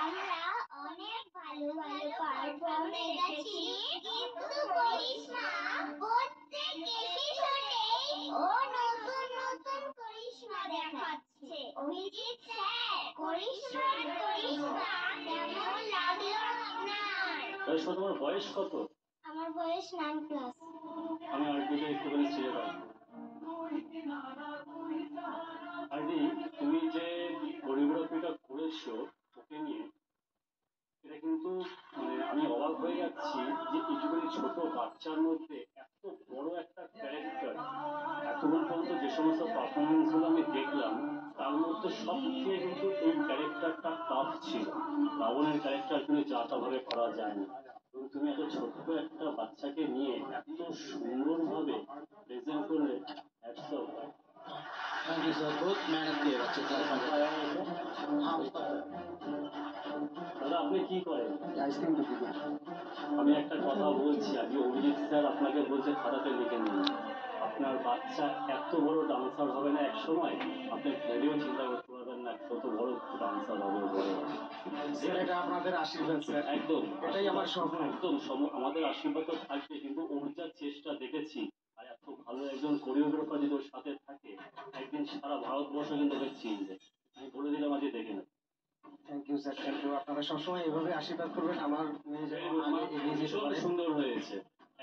আমরা অনেক ভালো ভালো পারফর্ম দেখেছি, কিন্তু করিশ্মা প্রত্যেক এপিসোডেই ও নতুন নতুন করিশ্মা দেখাচ্ছে। অভিজিৎ স্যার, করিশ্মা কেমন লাগলো আপনার? তোমার বয়স কত? আমার বয়স 9 ক্লাস। আমি আরবিতে একটুখানি ছেড়ে পাই। আরবি, তুমি যে কোরিওগ্রাফিটা করেছো ওকে নিয়ে, এটা কিন্তু আমি অবাক হয়ে যাচ্ছি যে এইটুকুনি ছোট বাচ্চার মধ্যে এত বড় একটা ক্যারেক্টার। এতক্ষণ পর্যন্ত যে সমস্ত পারফরমেন্স গুলো আমি দেখলাম তার মধ্যে সব থেকে কিন্তু এই ক্যারেক্টারটা টাফ ছিল। রাবণের ক্যারেক্টার কিন্তু যা তা ভাবে করা যায় না, এবং তুমি এত ছোট্ট একটা বাচ্চাকে নিয়ে এত সুন্দরভাবে প্রেজেন্ট করলে। थैंक यू सर, बहुत मेहनत किए बच्चे क्लास में। हाँ দাদা, আপনি কি করেন? आइसक्रीम की दुकान। আমি একটা কথা বলছি, আজকে অভিজিৎ স্যার আপনাকে বলছে খাতাতে লিখে নিন। আপনার বাচ্চা এত বড় ডান্সার হবে না এক সময়, আপনি ভেবেও চিন্তা করতে পারবেন না কত বড় ডান্সার হবে বড়। স্যার, এটা আপনাদের আশীর্বাদ স্যার। একদম, এটাই আমার স্বপ্ন। একদম আমাদের আশীর্বাদ তো থাকবে, কিন্তু ওর যা চেষ্টা দেখেছি, আর এত ভালো একজন কোরিওগ্রাফার যদি ওর সাথে থাকে, একদিন সারা ভারতবর্ষ কিন্তু ওকে চিনবে। আমি বলে দিলাম, আজকে দেখে নেব। Thank you sir, thank you. আপনারা সবসময় এভাবে আশীর্বাদ করবেন, আমার মেয়ে যেন আমার এগিয়ে যেতে ভীষণ পারে। সুন্দর হয়েছে।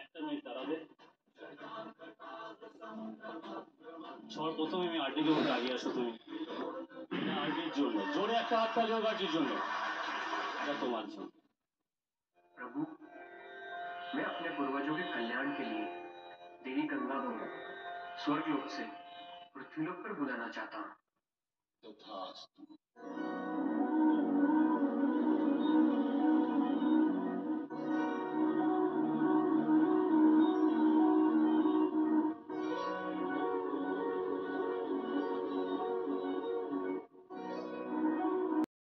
একটা মিনিট দাঁড়াবে। সবার প্রথমে আমি আরডিকে বলতে আগে আসো তুমি। আরডির জন্য জোরে একটা হাত থাকবে, আরডির জন্য। এটা তোমার জন্য। प्रभु, मैं अपने पूर्वजों के कल्याण के लिए देवी गंगा को स्वर्गलोक से पृथ्वीलोक पर बुलाना चाहता हूँ।